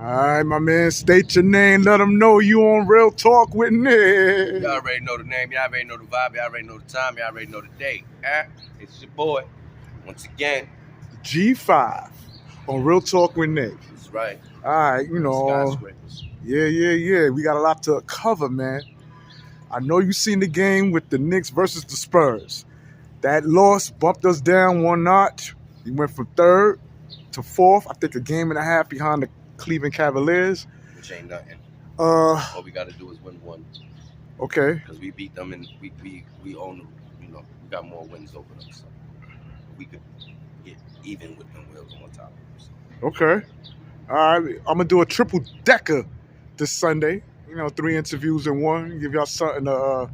All right, my man, state your name. Let them know you on Real Talk with Nick. Y'all already know the name. Y'all already know the vibe. Y'all already know the time. Y'all already know the date. It's your boy. Once again. G5 on Real Talk with Nick. That's right. All right, you know. Skyscrapers. Yeah. We got a lot to cover, man. I know you seen the game with the Knicks versus the Spurs. That loss bumped us down one notch. We went from third to fourth. I think a game and a half behind the Cleveland Cavaliers. Which ain't nothing. All we got to do is win one. Okay. Because we beat them and we own them. You know, we got more wins over them. So we could get even with them. We'll go on top of them. So. Okay. All right. I'm going to do a triple decker this Sunday. You know, 3 interviews in one. Give y'all something to,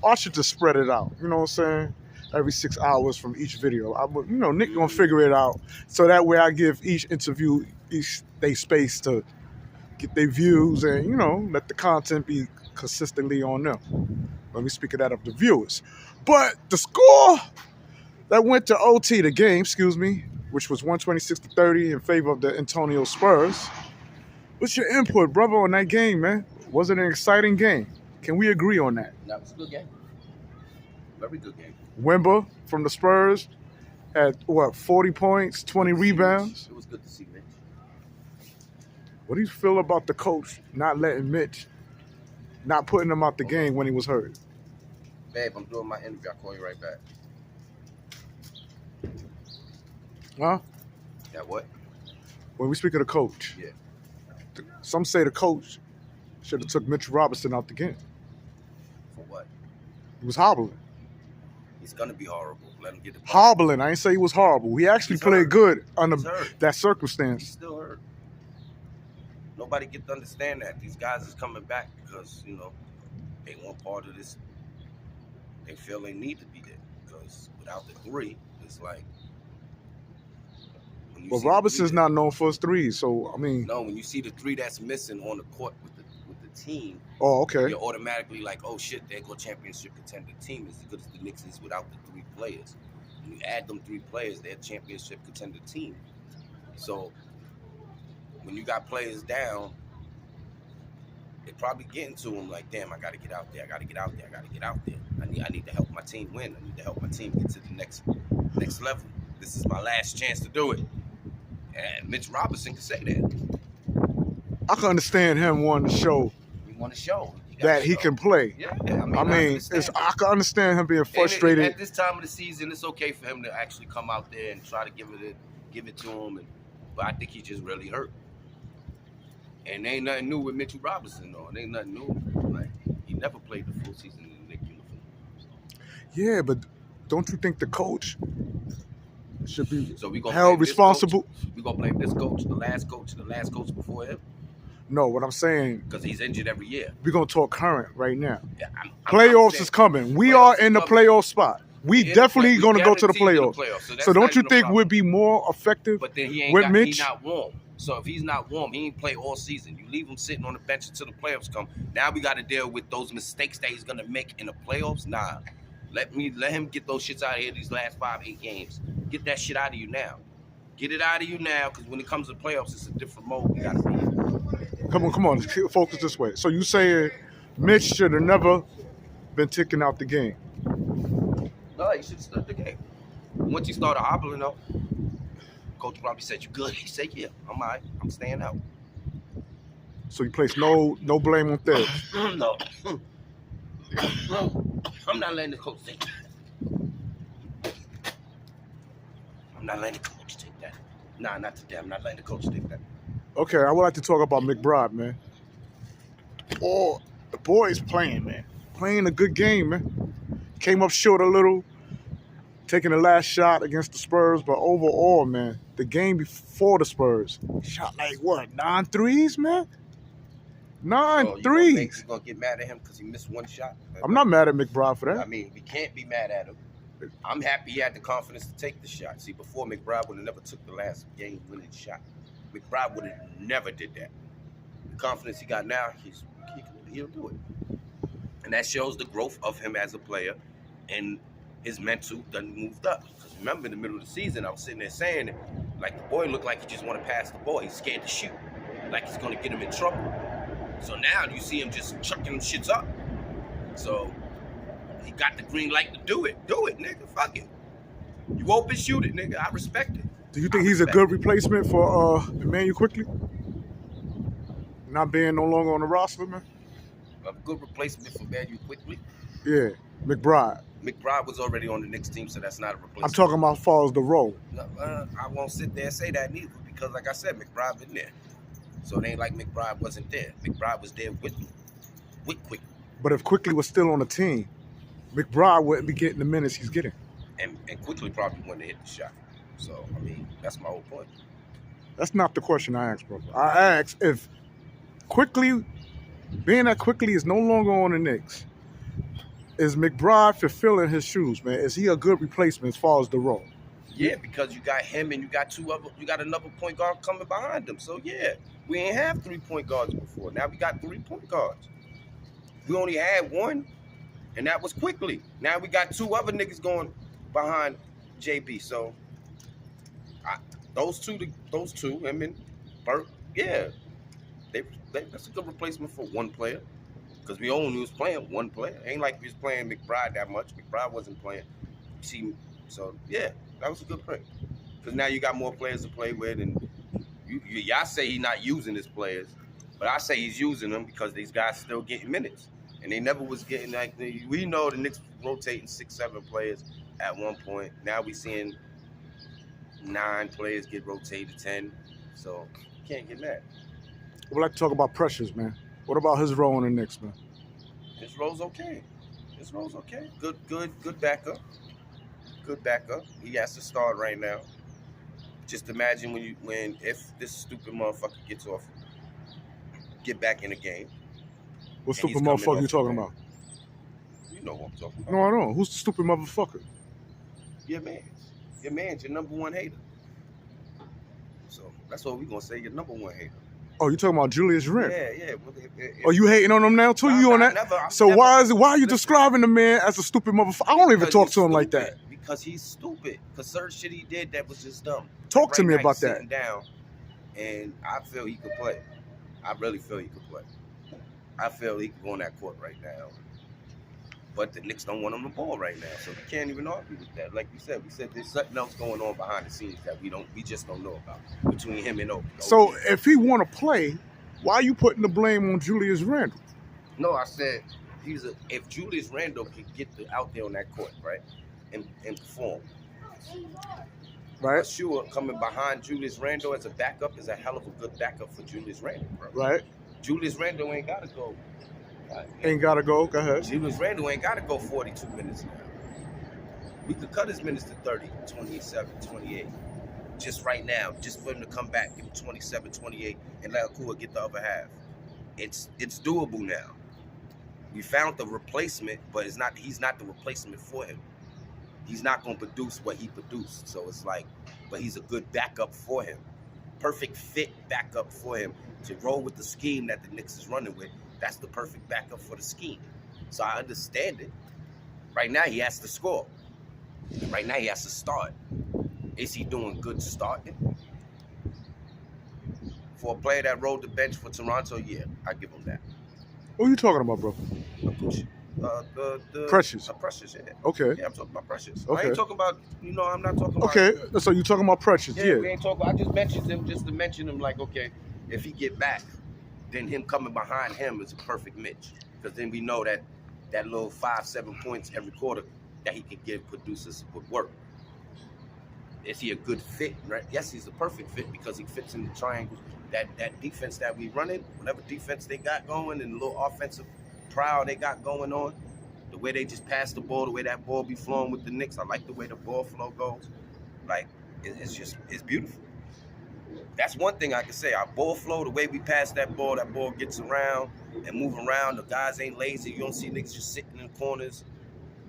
I should just spread it out. You know what I'm saying? Every 6 hours from each video. Nick gonna figure it out. So that way I give each interview they space to get their views and, let the content be consistently on them. Let me speak of that of the viewers. But the score that went to OT, the game, which was 126-30 in favor of the Antonio Spurs. What's your input, brother, on that game, man? Was it an exciting game? Can we agree on that? That was a good game. Very good game. Wemba from the Spurs had, 40 points, 20 rebounds? It was good to see Mitch. What do you feel about the coach not letting Mitch, not putting him out the game when he was hurt? Babe, I'm doing my interview. I'll call you right back. Huh? Yeah, what? When we speak of the coach. Yeah. Some say the coach should have took Mitch Robinson out the game. For what? He was hobbling. He's going to be horrible. Let him get the ball. Hobbling. I ain't say he was horrible. He actually played good under that circumstance. He's still hurt. Nobody get to understand that. These guys is coming back because, they want part of this. They feel they need to be there. Because without the three, it's like... But Robinson's not known for his threes, so, I mean... No, when you see the three that's missing on the court with the team... Oh, okay. You're automatically like, oh, shit, there go championship contender team. It's as good as the Knicks is without the 3 players. When you add them 3 players, they're a championship contender team. So, when you got players down, they're probably getting to them like, damn, I got to get out there. I got to get out there. I need to help my team win. I need to help my team get to the next level. This is my last chance to do it. And Mitch Robinson can say that. I can understand him wanting to show... that he can play. Yeah, I can understand him being frustrated. And at this time of the season, it's okay for him to actually come out there and try to give it to him. But I think he just really hurt. And ain't nothing new with Mitchell Robinson, though. It ain't nothing new. Like, he never played the full season in the Knicks uniform. Yeah, but don't you think the coach should be held responsible? We're going to blame this coach, the last coach before him? No, what I'm saying... Because he's injured every year. We're going to talk current right now. Yeah, playoffs is coming. We are in the playoff spot. We definitely going to go to the playoffs. So don't you think we'd be more effective with Mitch? He's not warm. So if he's not warm, he ain't play all season. You leave him sitting on the bench until the playoffs come. Now we got to deal with those mistakes that he's going to make in the playoffs. Nah. Let him get those shits out of here these last 5-8 games. Get that shit out of you now. Get it out of you now, because when it comes to playoffs, it's a different mode we got to be in. Come on, focus this way. So you saying Mitch should have never been taken out the game? No, he should have stood the game. Once he started hobbling, though, coach probably said, "You good?" He said, "Yeah, I'm all right. I'm staying out." So you place no blame on Thibs? No. I'm not letting the coach take that. I'm not letting the coach take that. Nah, not today. I'm not letting the coach take that. Okay, I would like to talk about McBride, man. Oh, the boy's playing, man. Playing a good game, man. Came up short a little, taking the last shot against the Spurs, but overall, man, the game before the Spurs, shot like what, 9 threes, man? 9 threes. You gonna get mad at him because he missed 1 shot? I'm not mad at McBride for that. I mean, we can't be mad at him. I'm happy he had the confidence to take the shot. See, before McBride would have never took the last game-winning shot. McBride would have never did that. The confidence he got now, he'll do it. And that shows the growth of him as a player, and his mental done moved up. Because remember, in the middle of the season, I was sitting there saying, like, the boy looked like he just want to pass the ball. He's scared to shoot. like he's gonna get him in trouble. So now you see him just chucking them shits up. So he got the green light to do it. Do it, nigga. Fuck it. You open, shoot it, nigga. I respect it. Do you think he's a good replacement for Emmanuel Quickly? Not being no longer on the roster, man? A good replacement for Melo Quickly. Yeah, McBride. McBride was already on the Knicks team, so that's not a replacement. I'm talking about as far as the role. No, I won't sit there and say that neither, because like I said, McBride been there. So it ain't like McBride wasn't there. McBride was there with Quickly. But if Quickly was still on the team, McBride wouldn't be getting the minutes he's getting. And Quickly probably wouldn't have hit the shot. So, I mean, that's my whole point. That's not the question I asked, brother. I asked if Quickly, being that Quickly is no longer on the Knicks, is McBride fulfilling his shoes, man? Is he a good replacement as far as the role? Yeah, because you got him and you got another point guard coming behind him. So yeah, we ain't have 3 point guards before. Now we got 3 point guards. We only had one, and that was Quickly. Now we got 2 other niggas going behind JB. So those two, him and Burt, yeah, that's a good replacement for one player. Because we only was playing one player. Ain't like we was playing McBride that much. McBride wasn't playing. See, so yeah, that was a good pick. Because now you got more players to play with, and y'all say he's not using his players, but I say he's using them because these guys still getting minutes, and they never was getting like we know the Knicks rotating 6-7 players at one point. Now we seeing 9 players get rotated 10, so you can't get mad. I would like to talk about Precious, man. What about his role in the Knicks, man? His role's okay. Good backup. Good backup. He has to start right now. Just imagine if this stupid motherfucker get back in the game. What stupid motherfucker you talking about? You know what I'm talking about. No, I don't. Who's the stupid motherfucker? Your man's your number one hater. So that's what we're gonna say, your number one hater. Oh, you talking about Julius Randle? Yeah. Oh, you hating on him now too? You on that? Why are you describing the man as a stupid motherfucker? I don't even talk to him like that. Because he's stupid. Because certain shit he did that was just dumb. Talk to me about that. Sitting down, and I feel he could play. I really feel he could play. I feel he could go on that court right now. But the Knicks don't want him the ball right now, so we can't even argue with that. Like we said there's something else going on behind the scenes that we just don't know about between him and Obi. So if he want to play, why are you putting the blame on Julius Randle? No, I said if Julius Randle can get out there on that court, right, and perform, right? Sure, coming behind Julius Randle as a backup is a hell of a good backup for Julius Randle, bro. Right. Julius Randle ain't gotta go. Ain't gotta go. Go ahead. Julius Randle ain't gotta go 42 minutes now. We could cut his minutes to 30, 27, 28. Just right now, just for him to come back, give him 27, 28, and let Akua get the other half. It's doable now. We found the replacement, but he's not the replacement for him. He's not gonna produce what he produced. So it's like, but he's a good backup for him. Perfect fit backup for him to roll with the scheme that the Knicks is running with. That's the perfect backup for the scheme. So I understand it. Right now, he has to score. Right now, he has to start. Is he doing good starting? For a player that rolled the bench for Toronto, yeah, I give him that. What are you talking about, bro? Precious. Precious, yeah. Okay. Yeah, I'm talking about Precious. Okay. I ain't talking about, I'm not talking about. Okay, so you talking about Precious, yeah. We ain't talking. I just mentioned him just to mention him, like, okay, if he get back, then him coming behind him is a perfect match. Because then we know that little 5-7 points every quarter that he can give producers would work. Is he a good fit? Right? Yes, he's a perfect fit because he fits in the triangle. That defense that we running, whatever defense they got going, and the little offensive prowl they got going on, the way they just pass the ball, the way that ball be flowing with the Knicks, I like the way the ball flow goes. Like, it's beautiful. That's one thing I can say. Our ball flow, the way we pass that ball gets around and move around. The guys ain't lazy. You don't see niggas just sitting in corners.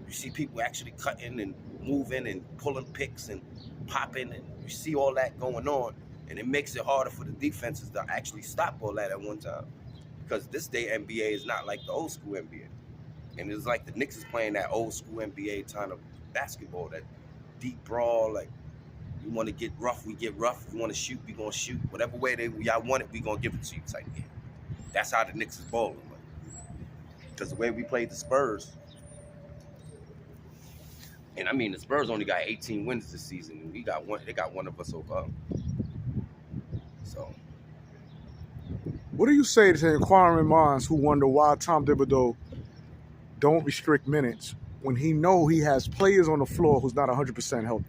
You see people actually cutting and moving and pulling picks and popping, and you see all that going on. And it makes it harder for the defenses to actually stop all that at one time. Because this day NBA is not like the old school NBA. And it's like the Knicks is playing that old school NBA kind of basketball, that deep brawl, like You want to get rough, we get rough. If you want to shoot, we gonna shoot. Whatever way y'all want it, we gonna give it to you type game. That's how the Knicks is bowling. Because the way we played the Spurs, and I mean the Spurs only got 18 wins this season, and we got one. They got one of us over. So, What do you say to inquiring minds who wonder why Tom Thibodeau don't restrict minutes when he know he has players on the floor who's not 100% healthy?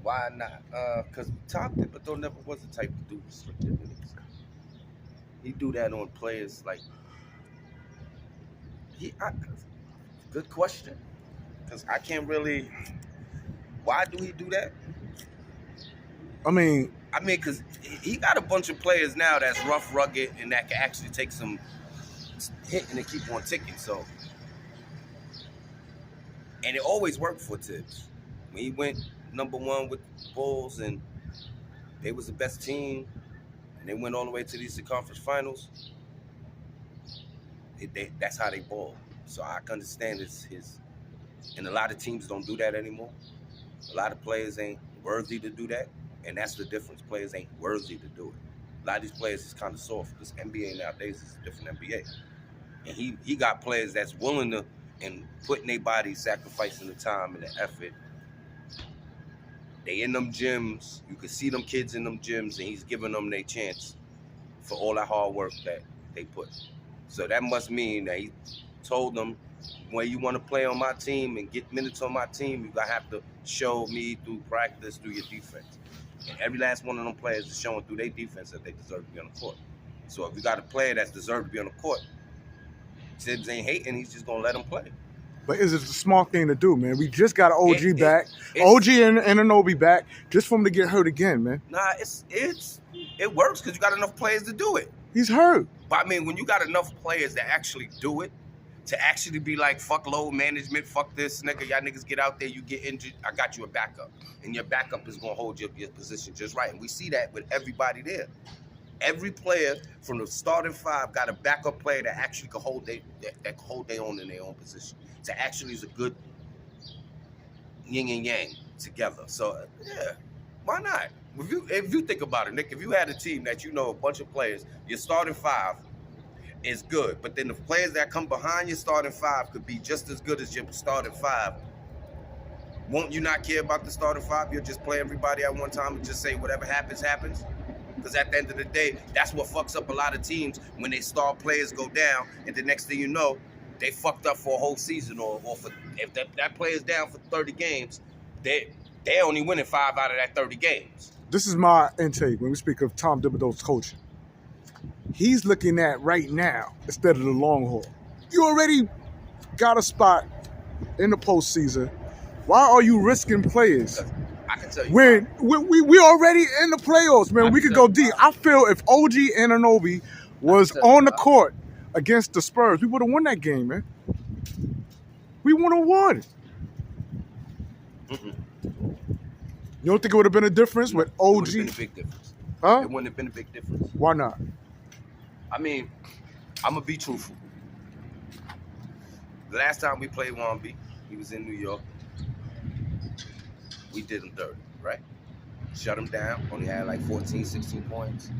why not? Because Tom Thibodeau never was the type to do restricted minutes. He do that on players like good question. Because I can't really. Why do he do that? I mean, because he got a bunch of players now that's rough, rugged, and that can actually take some hitting and keep on ticking. So, and it always worked for Tibbs. When he went #1 with the Bulls, and they was the best team, and they went all the way to these conference finals. That's how they ball. So I can understand his, and a lot of teams don't do that anymore. A lot of players ain't worthy to do that, and that's the difference. Players ain't worthy to do it. A lot of these players is kind of soft. This NBA nowadays is a different NBA, and he got players that's willing to and putting their body, sacrificing the time and the effort. They in them gyms. You can see them kids in them gyms, and he's giving them their chance for all that hard work that they put. So that must mean that he told them, when you want to play on my team and get minutes on my team, you gotta have to show me through practice, through your defense. And every last one of them players is showing through their defense that they deserve to be on the court. So if you got a player that's deserved to be on the court, Tibbs ain't hating, he's just gonna let him play. but is it a smart thing to do, man? We just got OG back. OG and Anunoby back just for him to get hurt again, man. Nah, it works because you got enough players to do it. He's hurt. But I mean, when you got enough players that actually do it, to actually be like, fuck load management, fuck this, nigga, y'all niggas get out there, you get injured, I got you a backup. And your backup is going to hold your position just right. And we see that with everybody there. Every player from the starting five got a backup player that actually can hold their own in their own position. To actually is a good yin and yang together. So, yeah, why not? If you think about it, Nick, if you had a team that you know a bunch of players, your starting five is good, but then the players that come behind your starting five could be just as good as your starting five. Won't you not care about the starting five? You'll just play everybody at one time and just say whatever happens, happens? Because at the end of the day, that's what fucks up a lot of teams when they star players go down, and the next thing you know, they fucked up for a whole season, or for if that player's down for 30 games, they only winning 5 out of that 30 games. This is my intake when we speak of Tom Thibodeau's coaching. He's looking at right now instead of the long haul. You already got a spot in the postseason. Why are you risking players? I can tell you when we already in the playoffs, man. We could go deep. I feel if OG Anunoby was on the court against the Spurs, we would have won that game, man. We would have won. Mm-mm. You don't think it would have been a difference with OG? It would have been a big difference. Huh? It wouldn't have been a big difference. Why not? I mean, I'm going to be truthful. The last time we played Wamby, he was in New York. We did him dirty, right? Shut him down. Only had like 14, 16 points.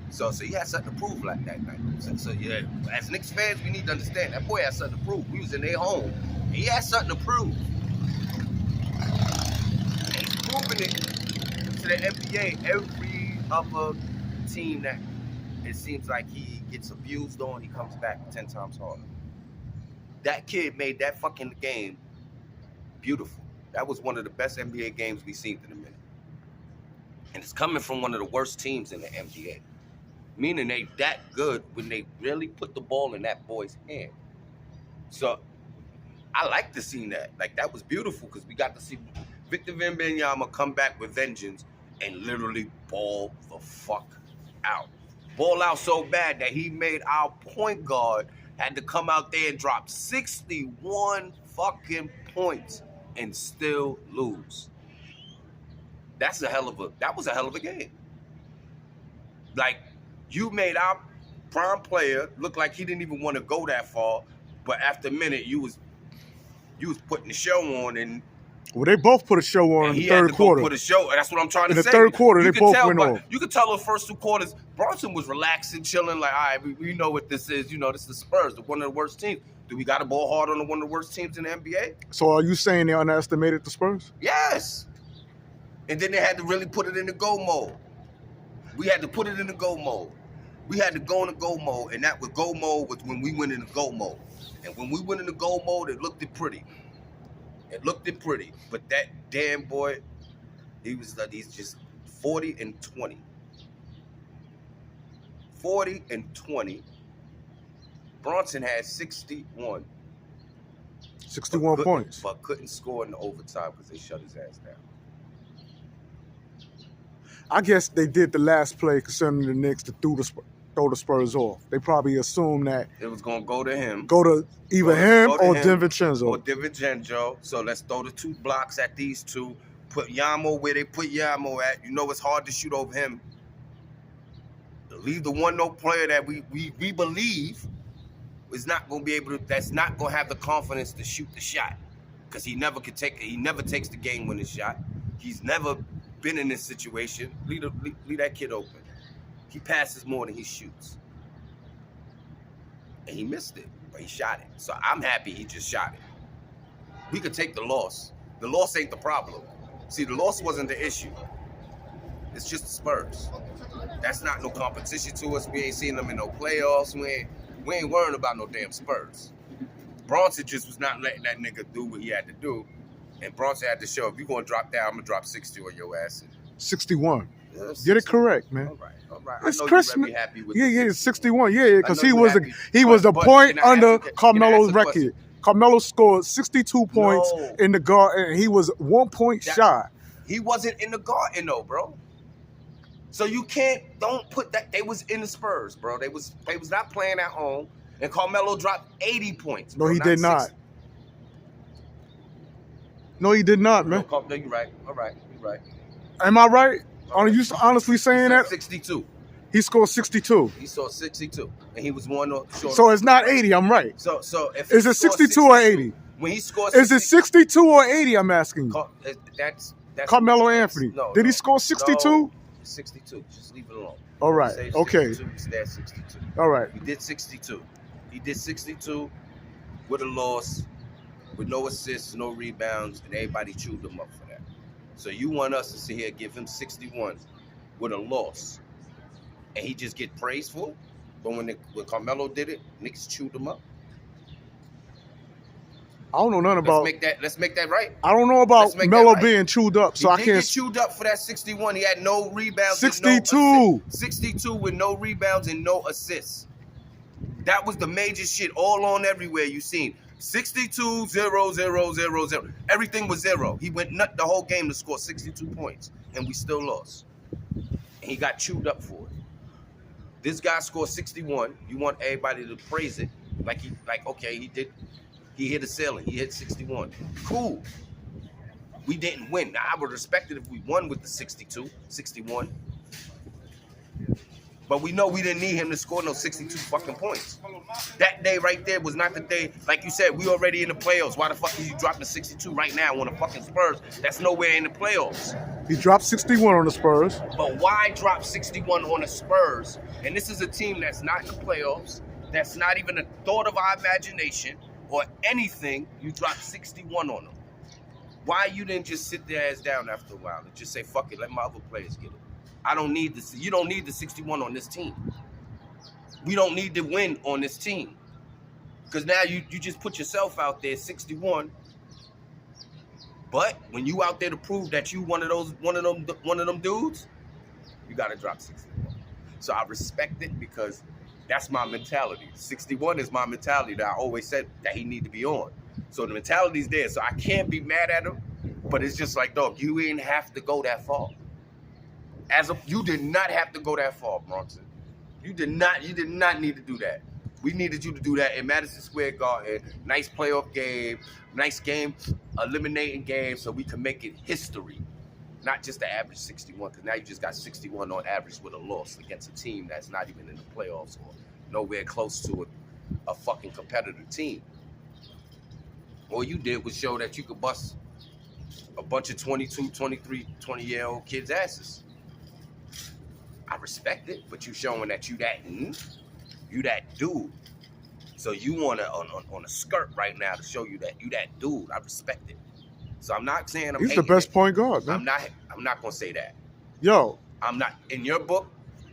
So he had something to prove like that night. So yeah, as Knicks fans, we need to understand that boy had something to prove. We was in their home. And he had something to prove. And he's proving it to the NBA. Every other team that it seems like he gets abused on, he comes back 10 times harder. That kid made that fucking game beautiful. That was one of the best NBA games we've seen in a minute. And it's coming from one of the worst teams in the NBA. Meaning they that good when they really put the ball in that boy's hand. So I like to see that. Like, that was beautiful because we got to see Victor Wembanyama come back with vengeance and literally ball the fuck out. Ball out so bad that he made our point guard had to come out there and drop 61 fucking points and still lose. That was a hell of a game. Like, you made our prime player look like he didn't even want to go that far, but after a minute, you was putting the show on, and Well, they both put a show on in the third quarter. Put a show. That's what I'm trying to say. In the third quarter, they both went off. You could tell the first 2 quarters, Brunson was relaxing, chilling, like, all right, we know what this is. You know, this is the Spurs, one of the worst teams. Do we got to ball hard on one of the worst teams in the NBA? So are you saying they underestimated the Spurs? Yes. And then they had to really put it in the go mode. We had to put it in the go mode. We had to go in the go mode, and that was go mode was when we went in the go mode. And when we went in the go mode, it looked pretty. It looked pretty. But that damn boy, he's just 40 and 20. 40 and 20. Brunson had 61. 61 points. But couldn't score in the overtime because they shut his ass down. I guess they did the last play concerning the Knicks to throw the Spurs off. They probably assumed that it was going to go to him. Go to either him or DiVincenzo. Or DiVincenzo. So let's throw the 2 blocks at these 2. Put Yamo where they put Yamo at. You know it's hard to shoot over him. Leave the 1-0 player that we believe is not going to be able to, that's not going to have the confidence to shoot the shot. Because he never takes the game-winning shot. He's never been in this situation. Leave that kid open. He passes more than he shoots. And he missed it, but he shot it. So I'm happy he just shot it. We could take the loss. The loss ain't the problem. See, the loss wasn't the issue. It's just the Spurs. That's not no competition to us. We ain't seen them in no playoffs. We ain't worrying about no damn Spurs. Brunson just was not letting that nigga do what he had to do. And Brunson had to show, if you're going to drop down, I'm going to drop 60 on your ass. 61. Yeah, get it correct, man. All right. It's I know Christmas. Happy with 61. Yeah, because he was a point under Carmelo's record. Carmelo scored 62 points in the Garden, and he was 1 point shy. He wasn't in the Garden though, bro. So you don't put that. They was in the Spurs, bro. They was not playing at home, and Carmelo dropped 80 points. Bro, no, he did not. No, he did not, man. No, you're right. All right, you're right. Am I right? Are you honestly saying that? 62. He scored 62. He scored 62, and he was 1 short. So it's not 80. I'm right. So if is it 62 or 80? When he scores, is it 62 or 80? I'm asking you. That's Carmelo Anthony. No, did he score 62? No, 62. Just leave it alone. All right. Okay. 62. All right. He did 62. He did 62 with a loss, with no assists, no rebounds, and everybody chewed him up for that. So you want us to sit here and give him 61 with a loss, and he just get praised for it? But when Carmelo did it, niggas chewed him up. I don't know nothing about. Let's make that right. I don't know about Melo being chewed up, so I can't. He get chewed up for that 61. He had no rebounds. 62. 62 with no rebounds and no assists. That was the major shit all on everywhere you seen. 62, 0, 0, 0, 0. Everything was 0. He went nut the whole game to score 62 points, and we still lost. And he got chewed up for it. This guy scored 61. You want everybody to praise it, okay, he did. He hit a ceiling. He hit 61. Cool. We didn't win. Now, I would respect it if we won with the 62, 61. But we know we didn't need him to score no 62 fucking points. That day right there was not the day. Like you said, we already in the playoffs. Why the fuck is you dropping 62 right now on the fucking Spurs? That's nowhere in the playoffs. He dropped 61 on the Spurs. But why drop 61 on the Spurs? And this is a team that's not in the playoffs. That's not even a thought of our imagination or anything. You dropped 61 on them. Why you didn't just sit their ass down after a while and just say, fuck it, let my other players get it? I don't need this. You don't need the 61 on this team. We don't need to win on this team. Because now you just put yourself out there 61. But when you out there to prove that you one of them dudes, you gotta drop 61. So I respect it because that's my mentality. 61 is my mentality that I always said that he need to be on. So the mentality's there. So I can't be mad at him, but it's just like, dog, you didn't have to go that far. You did not have to go that far, Brunson. You did not need to do that. We needed you to do that in Madison Square Garden. Nice playoff game, nice game, eliminating game, so we can make it history. Not just the average 61, because now you just got 61 on average with a loss against a team that's not even in the playoffs or nowhere close to a fucking competitive team. All you did was show that you could bust a bunch of 22, 23, 20-year-old kids' asses. I respect it, but you showing that you that dude. So you want to on a skirt right now to show you that you that dude. I respect it. So I'm not saying I'm He's the hating best it. point guard, man. I'm not gonna say that. Yo, I'm not in your book,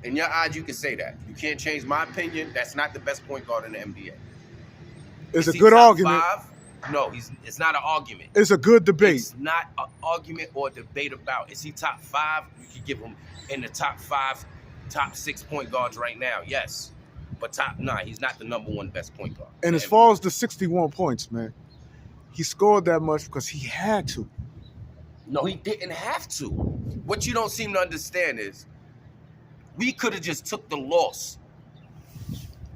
in your eyes. You can say that. You can't change my opinion. That's not the best point guard in the NBA. it's Is a he good top argument. 5? No, it's not an argument. It's a good debate. It's not an argument or a debate about is he top 5? You could give him in the top 5, top 6 point guards right now. Yes, but he's not the number 1 best point guard. And as far as the 61 points, man, he scored that much because he had to. No, he didn't have to. What you don't seem to understand is we could have just took the loss.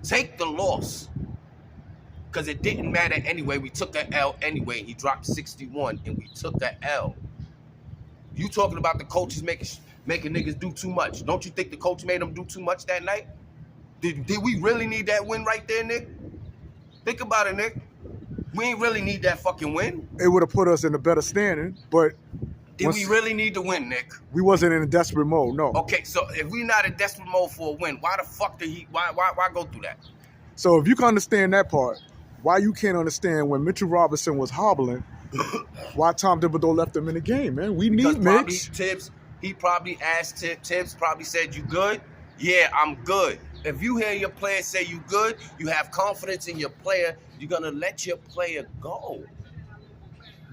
Take the loss. Because it didn't matter anyway. We took an L anyway. He dropped 61 and we took an L. You talking about the coaches making niggas do too much. Don't you think the coach made them do too much that night? Did we really need that win right there, Nick? Think about it, Nick. We ain't really need that fucking win. It would have put us in a better standing, but Did we really need to win, Nick? We wasn't in a desperate mode, no. Okay, so if we not in desperate mode for a win, why the fuck did why go through that? So if you can understand that part, why you can't understand when Mitchell Robinson was hobbling, why Tom Thibodeau left him in the game, man? We need Mitch. He probably asked Tibbs probably said, "You good?" Yeah, I'm good. If you hear your player say you good, you have confidence in your player, you're gonna let your player go.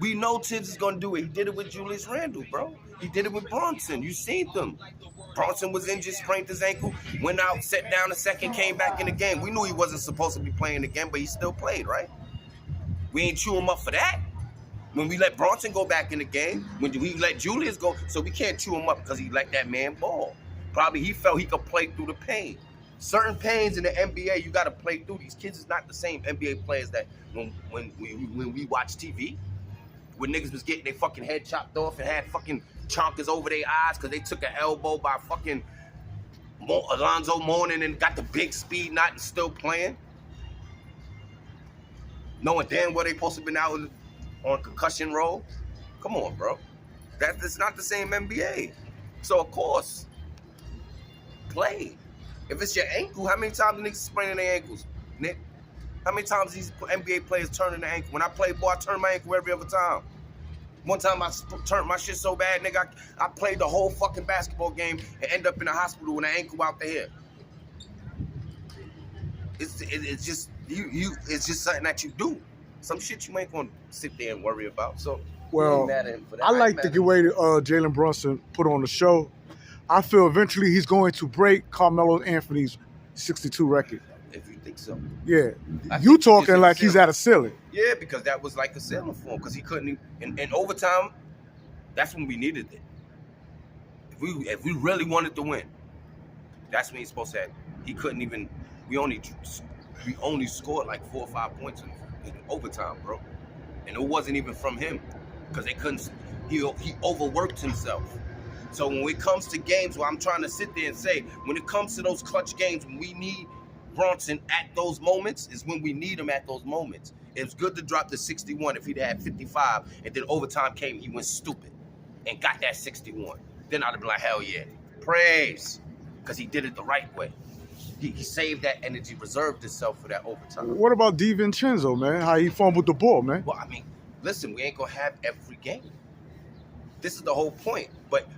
We know Tibbs is gonna do it. He did it with Julius Randle, bro. He did it with Brunson. You seen them. Brunson was injured, sprained his ankle, went out, sat down a second, came back in the game. We knew he wasn't supposed to be playing again, but he still played, right? We ain't chew him up for that. When we let Brunson go back in the game, when we let Julius go, so we can't chew him up because he let that man ball. Probably he felt he could play through the pain. Certain pains in the NBA, you got to play through. These kids is not the same NBA players that when we watch TV, when niggas was getting their fucking head chopped off and had fucking chonkers over their eyes because they took an elbow by fucking Alonzo Mourning and got the big speed knot and still playing. Knowing damn well they supposed to have been out on concussion roll. Come on, bro. That's not the same NBA. So, of course, play. If it's your ankle, how many times niggas spraining their ankles, Nick? How many times these NBA players turning their ankle? When I play ball, I turn my ankle every other time. One time I turned my shit so bad, nigga, I played the whole fucking basketball game and end up in the hospital with an ankle out the here. It's just it's just something that you do. Some shit you ain't gonna sit there and worry about. So well, I like the way Jalen Brunson put on the show. I feel eventually he's going to break Carmelo Anthony's 62 record. If you think so. Yeah. You talking like he's at a ceiling. Yeah, because that was like a ceiling for him. Because he couldn't in overtime, that's when we needed it. If we really wanted to win, that's when he's supposed to have. He couldn't even we only scored like 4 or 5 points in overtime, bro. And it wasn't even from him. Because they couldn't he overworked himself. So when it comes to games where I'm trying to sit there and say, when it comes to those clutch games, when we need Brunson at those moments, is when we need him at those moments. It's good to drop the 61 if he'd had 55, and then overtime came, he went stupid and got that 61. Then I'd have been like, hell yeah, praise, because he did it the right way. He saved that energy, reserved himself for that overtime. What about DiVincenzo, man? How he fumbled the ball, man? Well, I mean, listen, we ain't gonna have every game. This is the whole point. But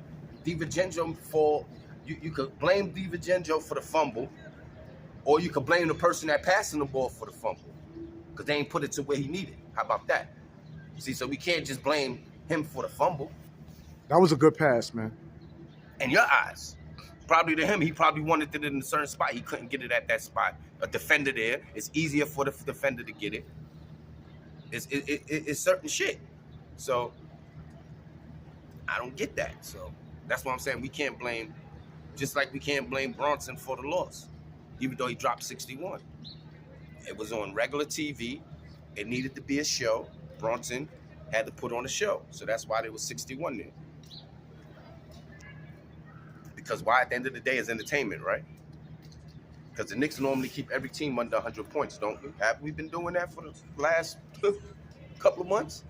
DiVincenzo you could blame DiVincenzo for the fumble, or you could blame the person that passing the ball for the fumble, because they ain't put it to where he needed. How about that? See, so we can't just blame him for the fumble. That was a good pass, man. In your eyes. Probably to him, he probably wanted it in a certain spot. He couldn't get it at that spot. A defender there, it's easier for the defender to get it. It's certain shit. So, I don't get that. So, that's what I'm saying. We can't blame, just like we can't blame Brunson for the loss, even though he dropped 61. It was on regular TV. It needed to be a show. Brunson had to put on a show. So that's why there was 61 there. Because why, at the end of the day, is entertainment, right? Because the Knicks normally keep every team under 100 points, don't we? Have we been doing that for the last couple of months?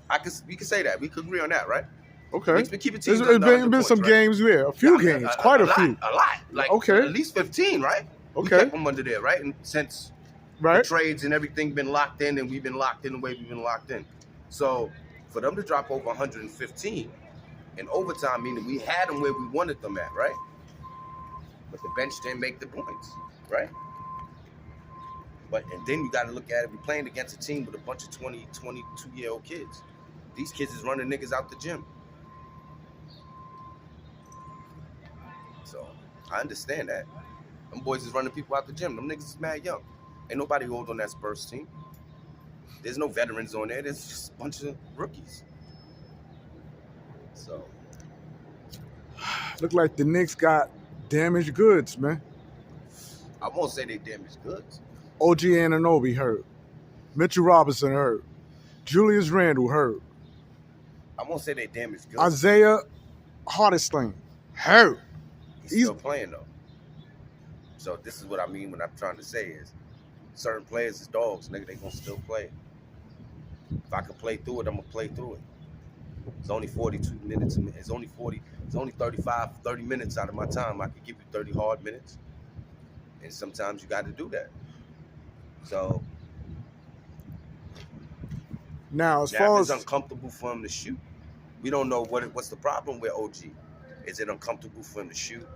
We can say that. We could agree on that, right? Okay. Knicks been keeping There's teams under 100 been points, some right? games, yeah, a few Yeah, games, quite a few. A lot. Like Okay. at least 15, right? We Okay. kept them under there, right? And since the Right. trades and everything been locked in, and we've been locked in the way we've been locked in. So for them to drop over 115 in overtime, meaning we had them where we wanted them at, right? But the bench didn't make the points, right? And then you got to look at it. We're playing against a team with a bunch of 20, 22-year-old kids. These kids is running niggas out the gym. So I understand that. Them boys is running people out the gym. Them niggas is mad young. Ain't nobody old on that Spurs team. There's no veterans on there. There's just a bunch of rookies. So Look like the Knicks got damaged goods, man. I won't say they damaged goods. OG Anunoby hurt. Mitchell Robinson hurt. Julius Randle hurt. I won't say they damaged goods. Isaiah Hartenstein hurt. He's still playing though. So this is what I mean when I'm trying to say is certain players is dogs, nigga, they gonna still play. If I can play through it, I'm gonna play through it. It's only 42 minutes. It's only 35, 30 minutes out of my time. I can give you 30 hard minutes. And sometimes you got to do that. So now, as far it's as uncomfortable for him to shoot, we don't know what's the problem with OG. Is it uncomfortable for him to shoot?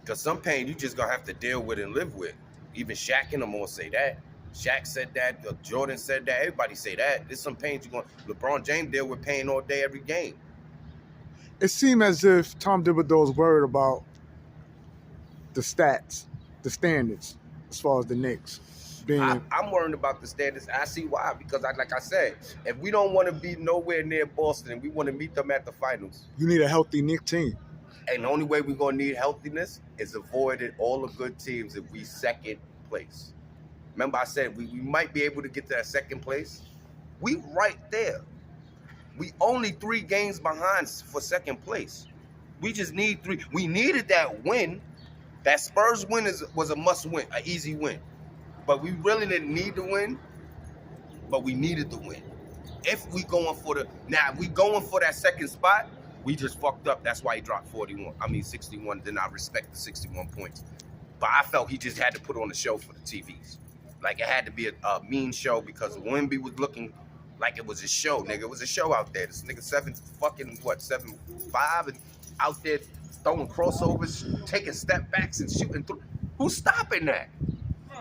Because some pain you just gonna have to deal with and live with. Even Shaq and them all say that. Shaq said that. Jordan said that. Everybody say that. There's some pains you're going. LeBron James deal with pain all day, every game. it seemed as if Tom Thibodeau's worried about the stats, the standards, as far as the Knicks being. I'm worried about the standards. I see why. Because like I said, if we don't want to be nowhere near Boston and we want to meet them at the finals, you need a healthy Knicks team. And the only way we're going to need healthiness is avoiding all the good teams if we second place. Remember I said we might be able to get to that second place. We right there. We only 3 games behind for second place. We just need 3. We needed that win. That Spurs win was a must win, an easy win. But we really didn't need to win, but we needed the win. If we going for that second spot, we just fucked up. That's why he dropped 61. Then I respect the 61 points. But I felt he just had to put on a show for the TVs. Like it had to be a mean show because Wemby was looking like it was a show, nigga. It was a show out there. This nigga 7'5" and out there throwing crossovers, taking step backs and shooting through. Who's stopping that?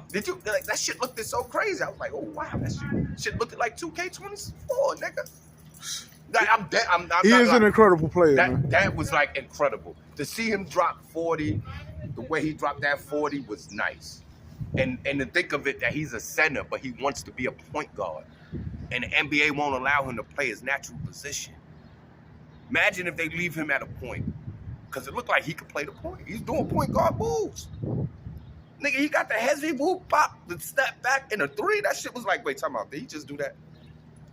Did you like that shit looked so crazy? I was like, oh wow, that shit looked like 2K24, nigga. Like, He is an incredible player, man. That was like incredible. To see him drop 40, the way he dropped that 40 was nice. And to think of it that he's a center, but he wants to be a point guard. And the NBA won't allow him to play his natural position. Imagine if they leave him at a point. Because it looked like he could play the point. He's doing point guard moves. Nigga, he got the hezzy whoop, pop, the step back, and a 3. That shit was like, wait, time out. Did he just do that?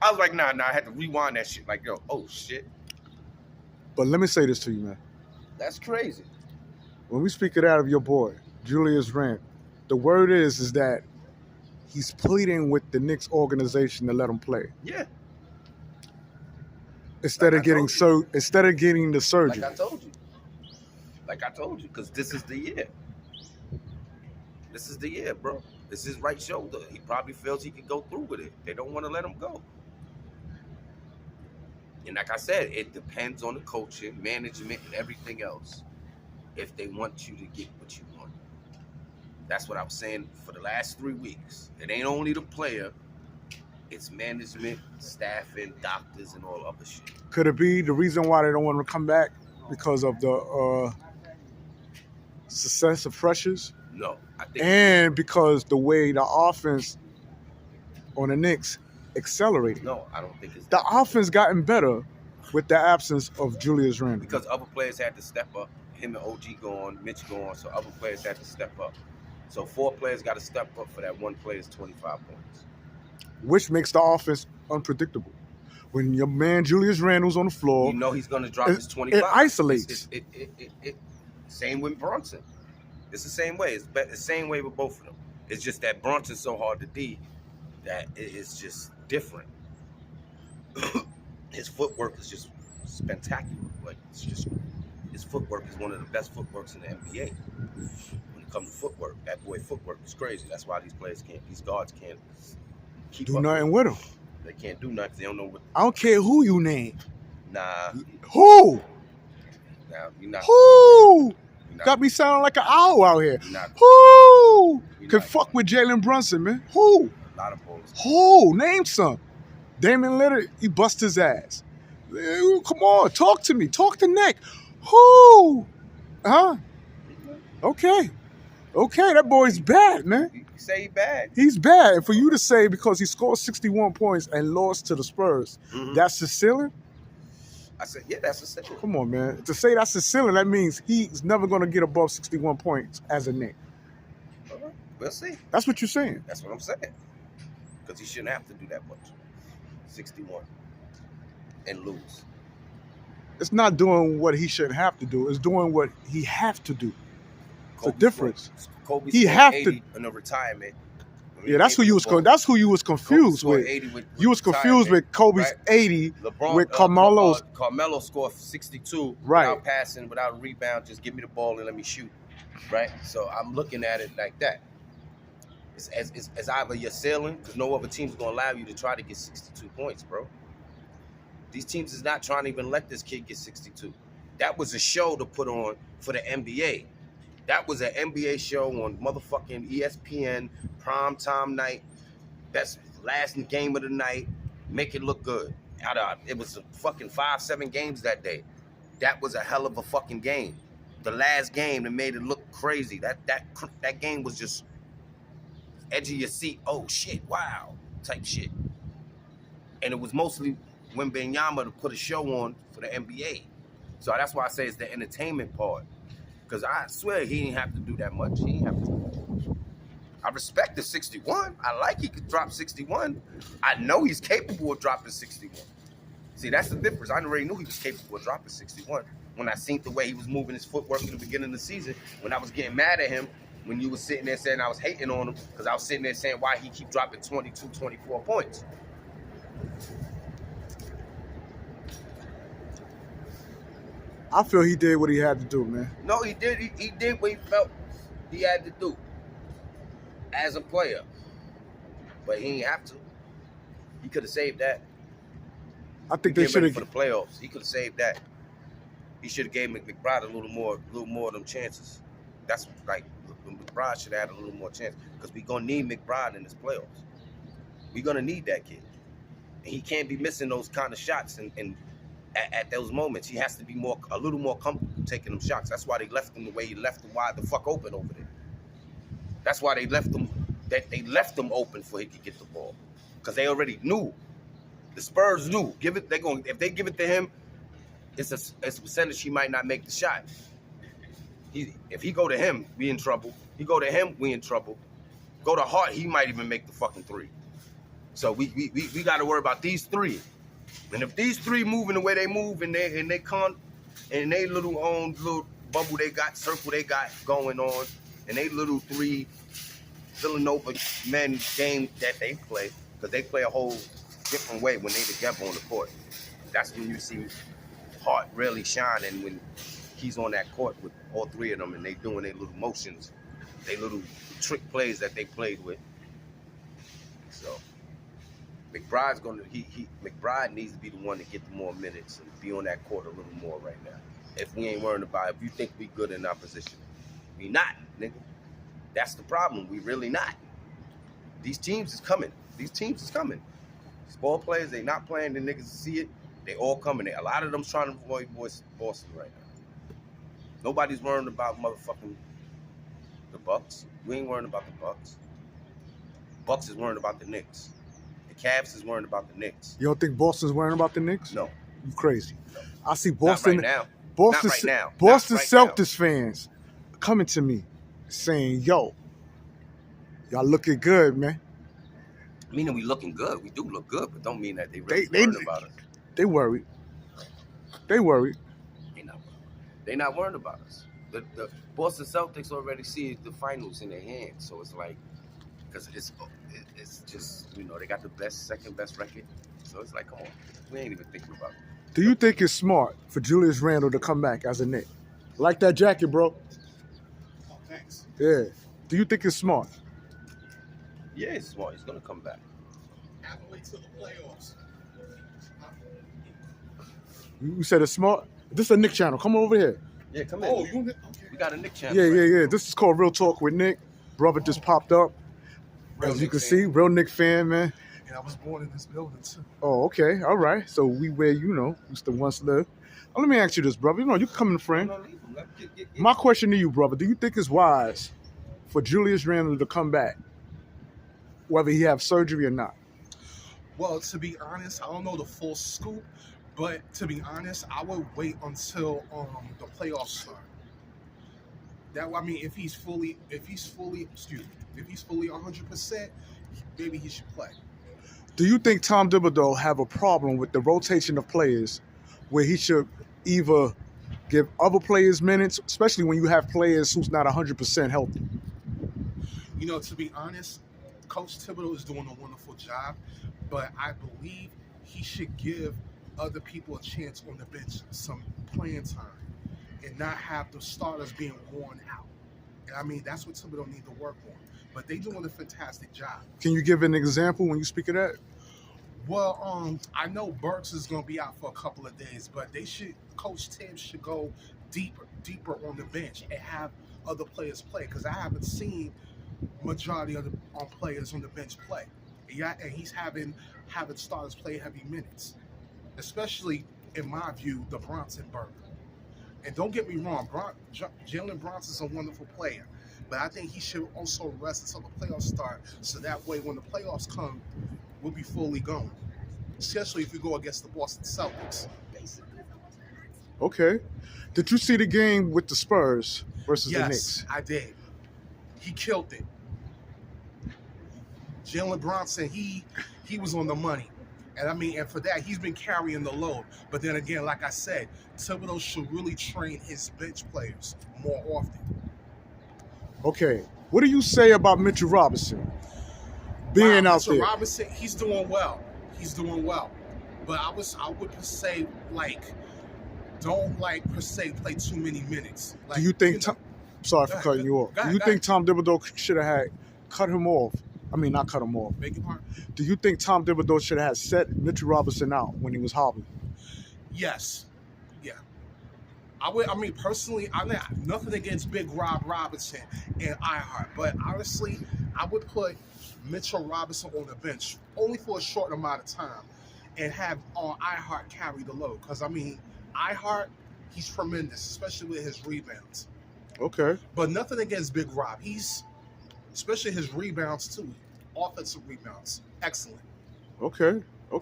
I was like, nah, I had to rewind that shit. Like, yo, oh, shit. But let me say this to you, man. That's crazy. When we speak it out of your boy, Julius Randle, the word is that he's pleading with the Knicks organization to let him play. Yeah. Instead of getting the surgery. Like I told you, because this is the year. This is the year, bro. This is right shoulder. He probably feels he can go through with it. They don't want to let him go. And like I said, it depends on the coaching, management, and everything else. If they want you to get what you want. That's what I was saying for the last 3 weeks. It ain't only the player. It's management, staffing, doctors, and all other shit. Could it be the reason why they don't want him to come back? Because of the success of pressures? No. I think and because the way the offense on the Knicks accelerated. No, I don't think it's the offense gotten better with the absence of Julius Randle. Because other players had to step up. Him and OG gone, Mitch gone, so other players had to step up. So 4 players got to step up for that one player's 25 points. Which makes the offense unpredictable. When your man Julius Randle's on the floor, you know he's going to drop his 25. It isolates. Same with Brunson. It's the same way. It's the same way with both of them. It's just that Brunson's so hard to D that it's just different. his footwork is just spectacular. Like his footwork is one of the best footworks in the NBA. When it comes to footwork, that boy footwork is crazy. That's why these guards can't keep Do up nothing with him. They can't do nothing. They don't know what. I don't care who you name. Nah. Who? Nah, you're not. Who? Not, Got me sounding like an owl out here. Not, Who? Can fuck with Jalen Brunson, man. Who? A lot of balls. Who? Name some. Damian Lillard, he bust his ass. Come on, talk to me. Talk to Nick. Who? Huh? Okay. Okay, that boy's bad, man. You say he bad. He's bad. And for you to say because he scored 61 points and lost to the Spurs, that's his ceiling? I said, yeah, that's his ceiling. Come on, man. To say that's his ceiling, that means he's never going to get above 61 points as a Knick. All right. We'll see. That's what you're saying. That's what I'm saying. Because he shouldn't have to do that much. 61 and lose. It's not doing what he shouldn't have to do. It's doing what he have to do. It's a difference. Kobe he have to in a retirement. Yeah, that's who you was. That's who you was confused with. You was confused with Kobe's 80 with Carmelo's. Carmelo scored 62 right. Without passing, without a rebound. Just give me the ball and let me shoot. Right. So I'm looking at it like that. It's either your ceiling, because no other team's gonna allow you to try to get 62 points, bro. These teams is not trying to even let this kid get 62. That was a show to put on for the NBA. That was an NBA show on motherfucking ESPN, prime time night. Best last game of the night. Make it look good. It was a fucking 5-7 games that day. That was a hell of a fucking game. The last game that made it look crazy. That game was just edge of your seat. Oh shit! Wow, type shit. And it was mostly Wembanyama to put a show on for the NBA. So that's why I say it's the entertainment part. Because I swear he didn't have to do that much. He didn't have to do that much. I respect the 61. I like he could drop 61. I know he's capable of dropping 61. See, that's the difference. I already knew he was capable of dropping 61. When I seen the way he was moving his footwork in the beginning of the season, when I was getting mad at him, when you was sitting there saying I was hating on him, because I was sitting there saying why he keep dropping 22, 24 points. I feel he did what he had to do, man. No, he did. He did what he felt he had to do as a player. But he didn't have to. He could have saved that. I think they should have for the playoffs. He could have saved that. He should have gave McBride a little more of them chances. That's like McBride should have had a little more chance because we're gonna need McBride in this playoffs. We're gonna need that kid. And he can't be missing those kind of shots and at those moments. He has to be a little more comfortable taking them shots. That's why they left him the way he left him wide the fuck open over there. That's why they left him open for he could get the ball. Because they already knew. The Spurs knew. If they give it to him, it's a percentage he might not make the shot. If he go to him, we in trouble. He go to him, we in trouble. Go to Hart, he might even make the fucking 3. So we got to worry about these 3. And if these 3 moving the way they move and they little own little bubble circle they got going on, and they little 3 Villanova men game that they play, because they play a whole different way when they together on the court. That's when you see Hart really shining, when he's on that court with all 3 of them and they doing their little motions, their little trick plays that they played with. So McBride's McBride needs to be the one to get the more minutes and be on that court a little more right now. If we ain't worrying about if you think we good in our position. We not, nigga. That's the problem. We really not. These teams is coming. These ball players, they not playing, the niggas see it. They all coming. A lot of them's trying to avoid Boston right now. Nobody's worrying about motherfucking the Bucks. We ain't worrying about the Bucks. Bucks is worrying about the Knicks. Cavs is worrying about the Knicks. You don't think Boston's worrying about the Knicks? No. You crazy. No. I see Boston. Not right now. Boston, not right now. Boston not right Celtics fans coming to me saying, yo, y'all looking good, man. Meaning we looking good. We do look good, but don't mean that they really worried about us. They worried. They worried. They not worried about us. The Boston Celtics already see the finals in their hands, so it's like, because it's just, they got the second best record. So it's like, come on, we ain't even thinking about it. Do you think it's smart for Julius Randle to come back as a Knick? Like that jacket, bro. Oh, thanks. Yeah. Do you think it's smart? Yeah, it's smart. He's gonna come back. Have to wait till the playoffs. You said it's smart? This is a Knick channel. Come over here. Yeah, come in. Oh, you okay? We got a Knick channel. Yeah. This is called Real Talk with Nick. Brother just popped up. Real As you Knick can fan. see, real Knick fan, man. And I was born in this building too. Oh, okay. All right. So we where, used to once live. Let me ask you this, brother. You can come in, friend. No, leave him. Get- My question to you, brother, do you think it's wise for Julius Randle to come back, whether he have surgery or not? Well, to be honest, I don't know the full scoop, but to be honest, I would wait until the playoffs start. If he's fully 100%, maybe he should play. Do you think Tom Thibodeau have a problem with the rotation of players where he should either give other players minutes, especially when you have players who's not 100% healthy? To be honest, Coach Thibodeau is doing a wonderful job, but I believe he should give other people a chance on the bench some playing time and not have the starters being worn out. And that's what Thibodeau need to work on. But they're doing a fantastic job. Can you give an example when you speak of that? Well, I know Burks is going to be out for a couple of days, but Coach Tibbs should go deeper on the bench and have other players play, because I haven't seen majority of the players on the bench play. Yeah, and he's having starters play heavy minutes, especially in my view, the Brunson burger. And don't get me wrong, Jalen Brunson's a wonderful player, but I think he should also rest until the playoffs start, so that way when the playoffs come, we'll be fully going, especially if we go against the Boston Celtics. Okay. Did you see the game with the Spurs versus the Knicks? Yes, I did. He killed it. Jalen Brunson, he was on the money. And for that, he's been carrying the load. But then again, like I said, Thibodeau should really train his bench players more often. Okay. What do you say about Mitchell Robinson being out there? Robinson, he's doing well. But I would say, don't per se play too many minutes. Do you think? Sorry for cutting you off. Do you think Tom Thibodeau should have cut him off? Not cut him off. Beg your pardon? Do you think Tom Thibodeau should have set Mitchell Robinson out when he was hobbling? Yes. Yeah. Personally, I'm nothing against Big Rob Robinson and Iheart, but honestly, I would put Mitchell Robinson on the bench only for a short amount of time and have Iheart carry the load. Because, Iheart, he's tremendous, especially with his rebounds. Okay. But nothing against Big Rob. Especially his rebounds, too. Offensive rebounds. Excellent. Okay. All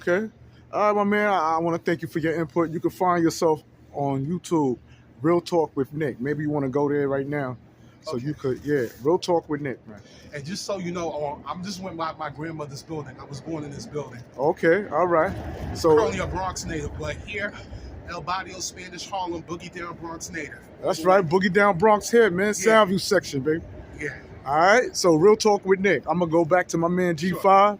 right, my man, I want to thank you for your input. You can find yourself on YouTube, Real Talk with Nick. Maybe you want to go there right now. So Okay. you could, Real Talk with Nick, man. And just so you know, I'm just went by my grandmother's building. I was born in this building. Okay, all right. So Currently a Bronx native, but here, El Barrio, Spanish Harlem, Boogie Down, Bronx native. that's right, Boogie Down Bronx here, man. Soundview section, baby. Yeah. All right, so Real Talk with Nick. I'm going to go back to my man G5,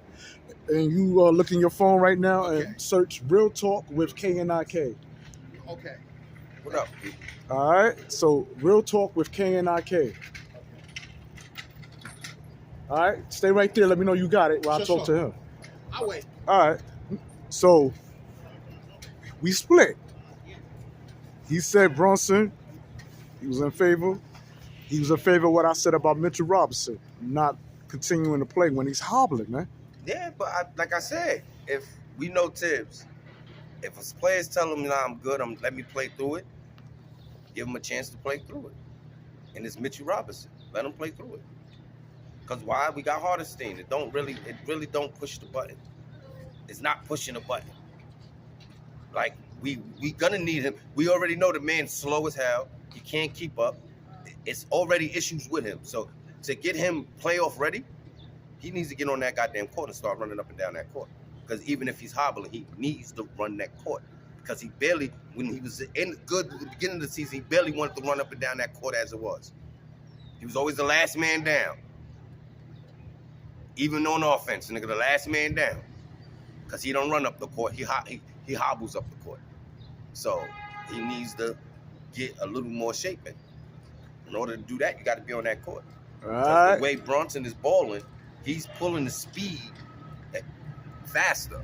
and you look in your phone right now and search Real Talk with KNICK. Okay. What up? All right, so Real Talk with KNIK. All right, stay right there. Let me know you got it while I talk to him. I'll wait. All right, so we split. He said Brunson, he was in favor. He was in favor of what I said about Mitchell Robinson not continuing to play when he's hobbling, man. Yeah, but like I said, if we know Tibbs, if a players tell him, I'm good, let me play through it, give him a chance to play through it. And it's Mitchell Robinson. Let him play through it. Because why? We got Hardestein. It really don't push the button. It's not pushing the button. Like, we gonna need him. We already know the man's slow as hell. He can't keep up. It's already issues with him. So to get him playoff ready, he needs to get on that goddamn court and start running up and down that court. Because even if he's hobbling, he needs to run that court. Because he barely, when he was good at the beginning of the season, he barely wanted to run up and down that court as it was. He was always the last man down. Even on offense, nigga, the last man down. because he don't run up the court. He hobbles up the court. So he needs to get a little more shape in. In order to do that, you got to be on that court. All Because right. the way Brunson is balling, he's pulling the speed faster.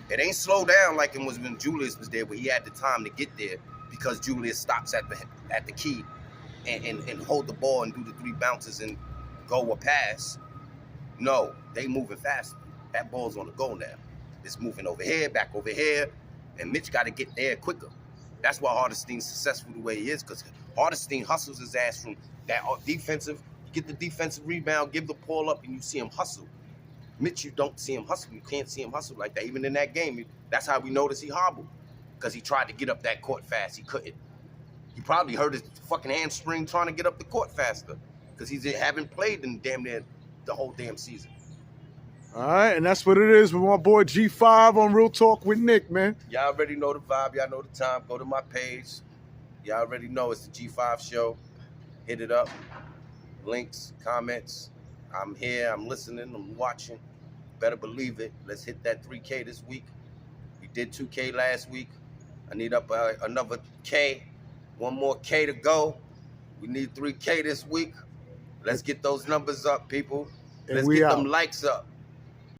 It ain't slow down like it was when Julius was there, where he had the time to get there because Julius stops at the key and hold the ball and do the 3 bounces and go a pass. No, they moving faster. That ball's on the go now. It's moving over here, back over here, and Mitch got to get there quicker. That's why Hardestein's successful the way he is, because Hardestein hustles his ass from that defensive. You get the defensive rebound, give the ball up, and you see him hustle. Mitch, you don't see him hustle. You can't see him hustle like that. Even in that game, that's how we noticed he hobbled, because he tried to get up that court fast. He couldn't. He probably hurt his fucking hamstring trying to get up the court faster, because he haven't played in damn near the whole damn season. All right, and that's what it is with my boy G5 on Real Talk with Nick, man. Y'all already know the vibe. Y'all know the time. Go to my page. Y'all already know it's the G5 show. Hit it up. Links, comments. I'm here. I'm listening. I'm watching. Better believe it. Let's hit that 3K this week. We did 2K last week. I need up another K. 1 more K to go. We need 3K this week. Let's get those numbers up, people. And Let's we get out. them likes up.